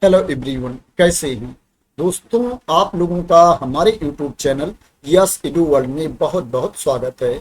Hello everyone, कैसे हैं दोस्तों। आप लोगों का हमारे YouTube channel yes edu world में बहुत बहुत स्वागत है।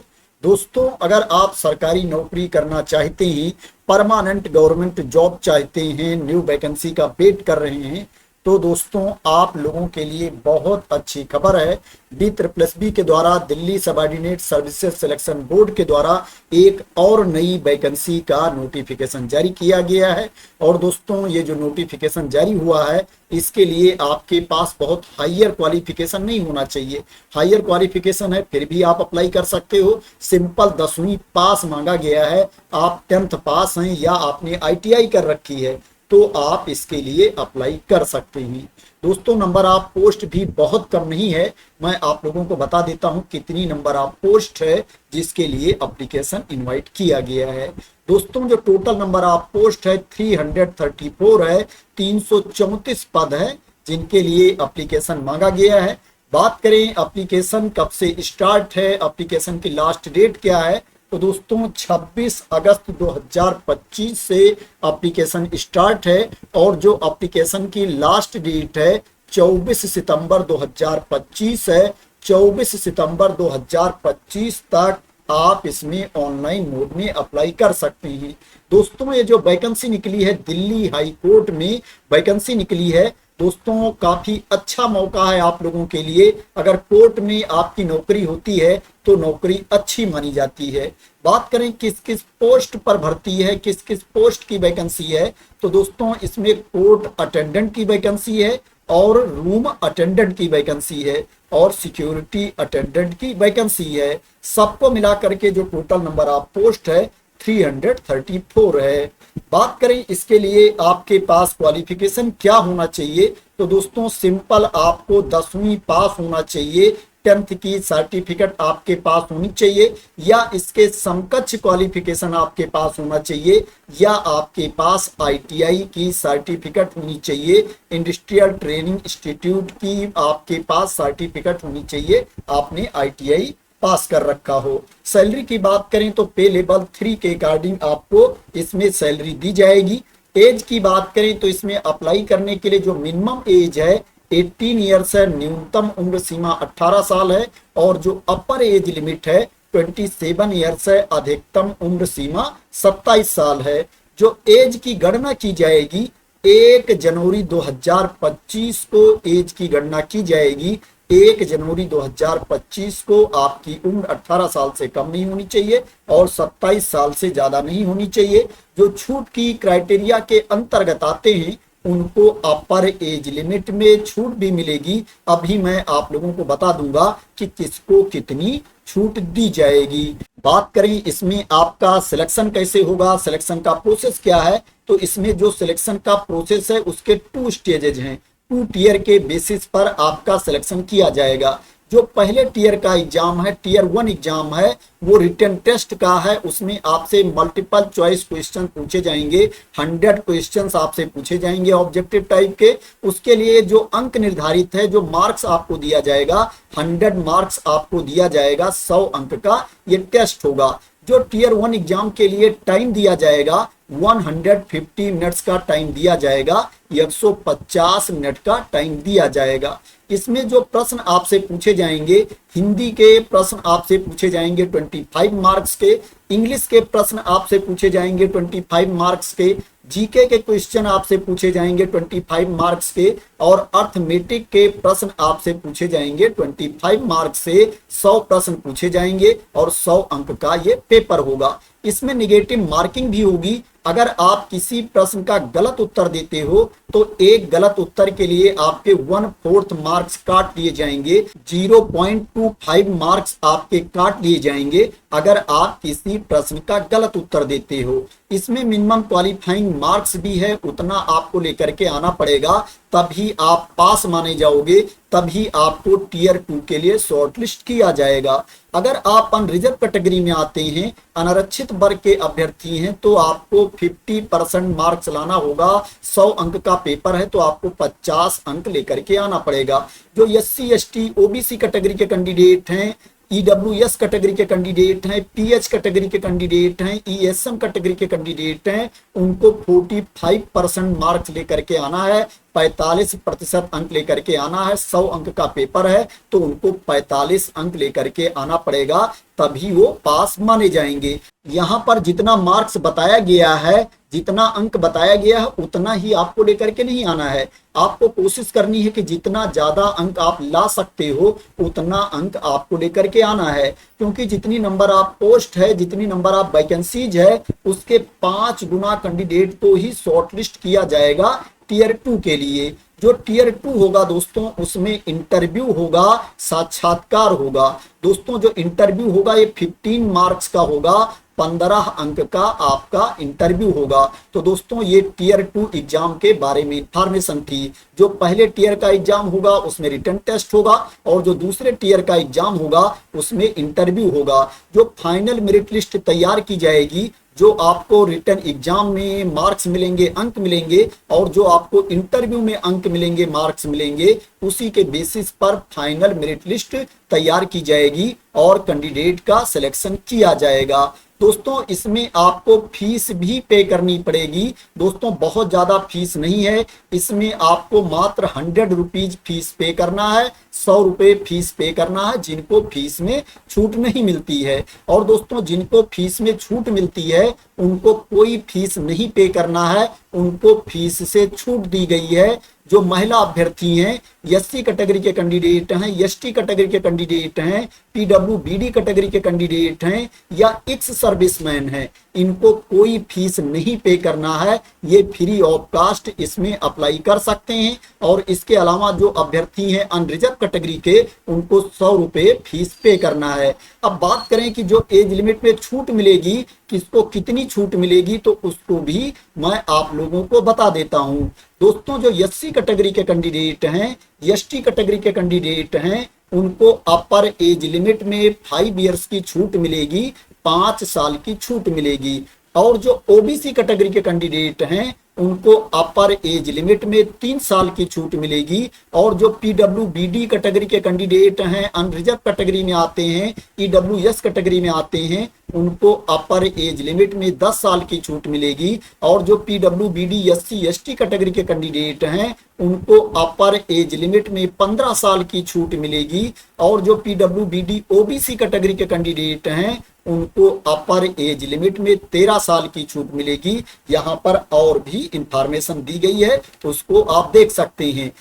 दोस्तों, अगर आप सरकारी नौकरी करना चाहते हैं, परमानेंट गवर्नमेंट जॉब चाहते हैं, न्यू वैकेंसी का वेट कर रहे हैं, तो दोस्तों आप लोगों के लिए बहुत अच्छी खबर है। DSSB के द्वारा, Delhi subordinate services selection board के द्वारा एक और नई वैकेंसी का नोटिफिकेशन जारी किया गया है। और दोस्तों, ये जो नोटिफिकेशन जारी हुआ है, इसके लिए आपके पास बहुत हायर क्वालिफिकेशन नहीं होना चाहिए। हायर क्वालिफिकेशन है फिर भी आप अप्लाई कर सकते हो। सिंपल 10वीं पास मांगा गया है। आप 10th पास हैं या आपने ITI कर रखी है तो आप इसके लिए अप्लाई कर सकते हैं। दोस्तों, नंबर ऑफ पोस्ट भी बहुत कम नहीं है। मैं आप लोगों को बता देता हूं कितनी नंबर ऑफ पोस्ट है जिसके लिए एप्लीकेशन इनवाइट किया गया है। दोस्तों, जो टोटल नंबर ऑफ पोस्ट है 334 है। 334 पद है जिनके लिए एप्लीकेशन मांगा गया है। बात करें एप्लीकेशन कब से स्टार्ट है, एप्लीकेशन की लास्ट डेट क्या है, तो दोस्तों 26 अगस्त 2025 से एप्लीकेशन स्टार्ट है। और जो एप्लीकेशन की लास्ट डेट है 24 सितंबर 2025 है। 24 सितंबर 2025 तक आप इसमें ऑनलाइन मोड में अप्लाई कर सकते हैं। दोस्तों, ये जो वैकेंसी निकली है, दिल्ली हाई कोर्ट में वैकेंसी निकली है। दोस्तों, काफी अच्छा मौका है आप लोगों के लिए। अगर कोर्ट में आपकी नौकरी होती है तो नौकरी अच्छी मानी जाती है। बात करें किस किस पोस्ट पर भर्ती है, किस किस पोस्ट की वैकेंसी है, तो दोस्तों इसमें कोर्ट अटेंडेंट की वैकेंसी है और रूम अटेंडेंट की वैकेंसी है और सिक्योरिटी अटेंडेंट की वैकेंसी है। सबको मिला करके जो टोटल नंबर ऑफ पोस्ट है 334 है। बात करें इसके लिए आपके पास क्वालिफिकेशन क्या होना चाहिए, तो दोस्तों सिंपल आपको 10वीं पास होना चाहिए। 10th की सर्टिफिकेट आपके पास होनी चाहिए या इसके समकक्ष क्वालिफिकेशन आपके पास होना चाहिए या आपके पास ITI की सर्टिफिकेट होनी चाहिए। इंडस्ट्रियल ट्रेनिंग इंस्टीट्यूट की आपके पास सर्टिफिकेट होनी चाहिए। आपने ITI पास कर रखा हो। सैलरी की बात करें तो पे लेवल 3 के अकॉर्डिंग आपको इसमें सैलरी दी जाएगी। एज की बात करें तो इसमें अप्लाई करने के लिए जो मिनिमम एज है 18 ईयर्स है, न्यूनतम उम्र सीमा 18 साल है और जो अपर एज लिमिट है 27 ईयर्स है, अधिकतम उम्र सीमा 27 साल है। जो एज की गणना की जाएगी 1 जनवरी 2025 को एज की गणना की जाएगी। 1 जनवरी 2025 को आपकी उम्र 18 साल से कम नहीं होनी चाहिए और 27 साल से ज्यादा नहीं होनी चाहिए। जो छूट की क्राइटेरिया के अंतर्गत आते हैं उनको अपर एज लिमिट में छूट भी मिलेगी। अभी मैं आप लोगों को बता दूंगा कि किसको कितनी छूट दी जाएगी। बात करें इसमें आपका सिलेक्शन कैसे होगा, सिलेक्शन का प्रोसेस क्या है, तो इसमें जो सिलेक्शन का प्रोसेस है उसके 2 स्टेजेज हैं। 2 टीयर के बेसिस पर आपका सिलेक्शन किया जाएगा। जो पहले टीयर का एग्जाम है, टीयर 1 एग्जाम है, वो रिटन टेस्ट का है। उसमें आपसे मल्टीपल चॉइस क्वेश्चन पूछे जाएंगे। 100 क्वेश्चंस आपसे पूछे जाएंगे ऑब्जेक्टिव टाइप के। उसके लिए जो अंक निर्धारित है, जो मार्क्स आपको दिया जाएगा, 100 मार्क्स आपको दिया जाएगा। 100 अंक का ये टेस्ट होगा। जो टीयर 1 एग्जाम के लिए टाइम दिया जाएगा 150 मिनट्स का टाइम दिया जाएगा, 150 मिनट का टाइम दिया जाएगा। इसमें जो प्रश्न आपसे पूछे जाएंगे, हिंदी के प्रश्न आपसे पूछे जाएंगे 25 मार्क्स के, इंग्लिश के प्रश्न आपसे पूछे जाएंगे 25 मार्क्स के, जीके के क्वेश्चन आपसे पूछे जाएंगे 25 मार्क्स के और अर्थमेटिक के प्रश्न आपसे पूछे जाएंगे 25 मार्क्स से। 100 प्रश्न पूछे जाएंगे और 100 अंक का ये पेपर होगा। इसमें नेगेटिव मार्किंग भी होगी। अगर आप किसी प्रश्न का गलत उत्तर देते हो तो एक गलत उत्तर के लिए आपके 1/4 मार्क्स काट लिए जाएंगे। 0.25 मार्क्स आपके काट लिए जाएंगे अगर आप किसी प्रश्न का गलत उत्तर देते हो। इसमें मिनिमम क्वालिफाइंग मार्क्स भी है, उतना आपको लेकर के आना पड़ेगा, तभी आप पास माने जाओगे, तभी आपको टीयर 2 के लिए शॉर्टलिस्ट किया जाएगा। अगर आप अनरिजर्व कैटेगरी में आते हैं, अनारक्षित वर्ग के अभ्यर्थी हैं, तो आपको 50% मार्क्स लाना होगा। 100 अंक का पेपर है तो आपको 50 अंक लेकर के आना पड़ेगा। जो SC ST OBC कैटेगरी के कैंडिडेट हैं, EWS कैटेगरी के कैंडिडेट हैं, PH कैटेगरी के कैंडिडेट हैं, ESM कैटेगरी के कैंडिडेट हैं, उनको 45% मार्क्स लेकर के आना है, 45% अंक लेकर के आना है। 100 अंक का पेपर है तो उनको 45 अंक लेकर के आना पड़ेगा, तभी वो पास माने जाएंगे। यहाँ पर जितना मार्क्स बताया गया है, जितना अंक बताया गया है, उतना ही आपको लेकर के नहीं आना है। आपको कोशिश करनी है कि जितना ज्यादा अंक आप ला सकते हो उतना अंक आपको लेकर के आना है, क्योंकि जितनी नंबर आप पोस्ट है, जितनी नंबर आप वैकेंसीज है, उसके 5 गुना कैंडिडेट को ही शॉर्टलिस्ट किया जाएगा टियर 2 के लिए। जो टियर 2 होगा दोस्तों, उसमें इंटरव्यू होगा, साक्षात्कार होगा। दोस्तों जो इंटरव्यू होगा ये 15 मार्क्स का होगा, 15 अंक का आपका इंटरव्यू होगा। तो दोस्तों ये टियर 2 एग्जाम के बारे में इंफॉर्मेशन थी। जो पहले टियर का एग्जाम होगा उसमें रिटन टेस्ट होगा, और जो दूसरे टियर का एग्जाम होगा उसमें इंटरव्यू होगा। जो फाइनल मेरिट लिस्ट तैयार की जाएगी, जो आपको रिटन एग्जाम में मार्क्स मिलेंगे, अंक मिलेंगे, और जो आपको इंटरव्यू में अंक मिलेंगे, मार्क्स मिलेंगे, उसी के बेसिस पर फाइनल मेरिट लिस्ट तैयार की जाएगी और कैंडिडेट का सिलेक्शन किया जाएगा। दोस्तों इसमें आपको फीस भी पे करनी पड़ेगी। दोस्तों बहुत ज्यादा फीस नहीं है, इसमें आपको मात्र 100 रुपीज फीस पे करना है, 100 रुपए फीस पे करना है, जिनको फीस में छूट नहीं मिलती है। और दोस्तों जिनको फीस में छूट मिलती है उनको कोई फीस नहीं पे करना है, उनको फीस से छूट दी गई है। जो महिला अभ्यर्थी हैं, SC कैटेगरी के कैंडिडेट हैं, ST कैटेगरी के कैंडिडेट हैं, PWBD कैटेगरी के कैंडिडेट हैं, या एक्स सर्विसमैन हैं, इनको कोई फीस नहीं पे करना है। ये फ्री ऑफ कास्ट इसमें अप्लाई कर सकते हैं। और इसके अलावा जो अभ्यर्थी हैं अनरिजर्व कैटेगरी के, उनको 100 रुपए फीस पे करना है। अब बात करें कि जो एज लिमिट में छूट मिलेगी, किसको कितनी छूट मिलेगी, तो उसको भी मैं आप लोगों को बता देता हूं। दोस्तों जो SC कैटेगरी के कैंडिडेट हैं, ST कैटेगरी के कैंडिडेट हैं, उनको अपर एज लिमिट में 5 इयर्स की छूट मिलेगी, 5 साल की छूट मिलेगी। और जो OBC कैटेगरी के कैंडिडेट हैं उनको अपर एज लिमिट में 3 साल की छूट मिलेगी। और जो PWBD कैटेगरी के कैंडिडेट हैं, अनरिजर्व कैटेगरी में आते हैं, EWS कैटेगरी में आते हैं, उनको अपर एज लिमिट में 10 साल की छूट मिलेगी। और जो PWBD SC ST कैटेगरी के कैंडिडेट हैं उनको अपर एज लिमिट में 15 साल की छूट मिलेगी। और जो PWBD OBC कैटेगरी के कैंडिडेट हैं उनको अपर एज लिमिट में 13 साल की छूट मिलेगी। यहाँ पर और भी इंफॉर्मेशन दी गई है, उसको आप देख सकते हैं।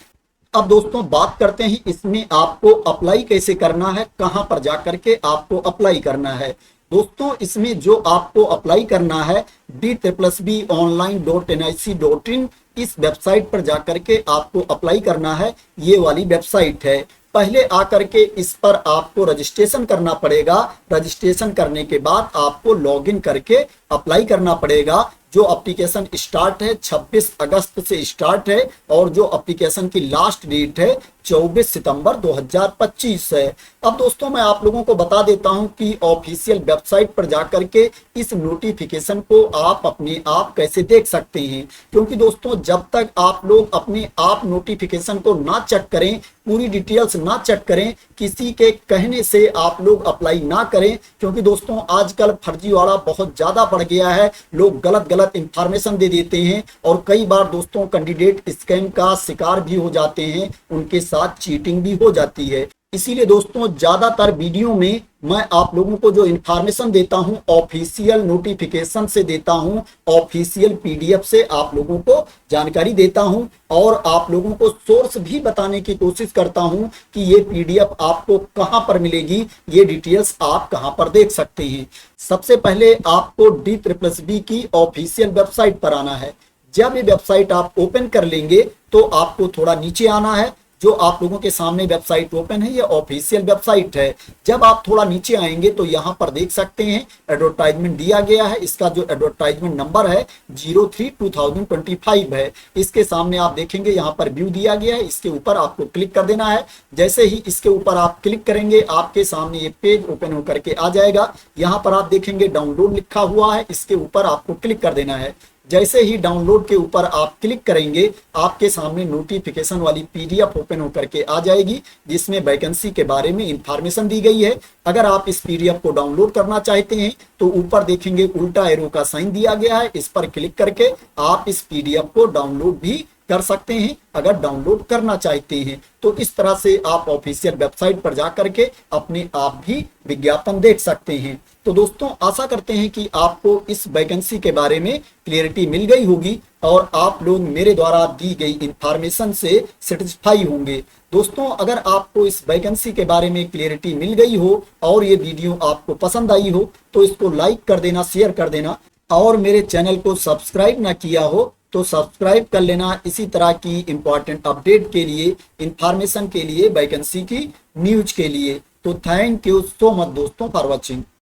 अब दोस्तों बात करते हैं इसमें आपको अप्लाई कैसे करना है, कहां पर जाकर के आपको अप्लाई करना है। दोस्तों इसमें जो आपको अप्लाई करना है BSSBonline.nic.in, इस वेबसाइट पर जाकर के आपको अप्लाई करना है। ये वाली वेबसाइट है। पहले आकर के इस पर आपको रजिस्ट्रेशन करना पड़ेगा। रजिस्ट्रेशन करने के बाद आपको लॉगिन करके अप्लाई करना पड़ेगा। जो एप्लीकेशन स्टार्ट है 26 अगस्त से स्टार्ट है, और जो एप्लीकेशन की लास्ट डेट है 24 सितंबर 2025 है। अब दोस्तों मैं आप लोगों को बता देता हूं कि ऑफिशियल वेबसाइट पर जाकर के इस नोटिफिकेशन को आप अपने आप कैसे देख सकते हैं, क्योंकि दोस्तों जब तक आप लोग अपने आप नोटिफिकेशन को ना चेक करें, पूरी डिटेल्स ना चेक करें, किसी के कहने से आप लोग अप्लाई ना करें, क्योंकि दोस्तों आजकल फर्जीवाड़ा बहुत ज्यादा बढ़ गया है। लोग गलत गलत इंफॉर्मेशन दे देते हैं, और कई बार दोस्तों कैंडिडेट स्कैम का शिकार भी हो जाते हैं, उनके साथ चीटिंग भी हो जाती है। इसीलिए दोस्तों ज्यादातर वीडियो में मैं आप लोगों को जो इंफॉर्मेशन देता हूं ऑफिशियल नोटिफिकेशन से देता हूं, ऑफिशियल PDF से आप लोगों को जानकारी देता हूं, और आप लोगों को सोर्स भी बताने की कोशिश करता हूं कि ये PDF आपको कहां पर मिलेगी, ये डिटेल्स आप कहां पर देख सकते हैं। सबसे पहले आपको DSSB की ऑफिशियल वेबसाइट पर आना है। जब ये वेबसाइट आप ओपन कर लेंगे तो आपको थोड़ा नीचे आना है। जो आप लोगों के सामने वेबसाइट ओपन है, ये ऑफिशियल वेबसाइट है। जब आप थोड़ा नीचे आएंगे तो यहाँ पर देख सकते हैं एडवर्टाइजमेंट दिया गया है। इसका जो एडवर्टाइजमेंट नंबर है 03/2025 है। इसके सामने आप देखेंगे यहाँ पर व्यू दिया गया है, इसके ऊपर आपको क्लिक कर देना है। जैसे ही इसके ऊपर आप क्लिक करेंगे आपके सामने ये पेज ओपन होकर के आ जाएगा। यहाँ पर आप देखेंगे डाउनलोड लिखा हुआ है, इसके ऊपर आपको क्लिक कर देना है। जैसे ही डाउनलोड के ऊपर आप क्लिक करेंगे आपके सामने नोटिफिकेशन वाली पीडीएफ ओपन होकर के आ जाएगी, जिसमें वैकेंसी के बारे में इंफॉर्मेशन दी गई है। अगर आप इस पीडीएफ को डाउनलोड करना चाहते हैं तो ऊपर देखेंगे उल्टा एरो का साइन दिया गया है, इस पर क्लिक करके आप इस पीडीएफ को डाउनलोड भी कर सकते हैं अगर डाउनलोड करना चाहते हैं। तो इस तरह से आप ऑफिशियल वेबसाइट पर जाकर के अपने आप भी विज्ञापन देख सकते हैं। तो दोस्तों आशा करते हैं कि आपको इस वैकेंसी के बारे में क्लियरिटी मिल गई होगी और आप लोग मेरे द्वारा दी गई इंफॉर्मेशन से सेटिस्फाई होंगे। दोस्तों अगर आपको इस वैकेंसी के बारे में क्लियरिटी मिल गई हो और ये वीडियो आपको पसंद आई हो तो इसको लाइक कर देना, शेयर कर देना, और मेरे चैनल को सब्सक्राइब ना किया हो तो सब्सक्राइब कर लेना इसी तरह की इंपॉर्टेंट अपडेट के लिए, इंफॉर्मेशन के लिए, वैकेंसी की न्यूज के लिए। तो थैंक यू सो मच दोस्तों फॉर वॉचिंग।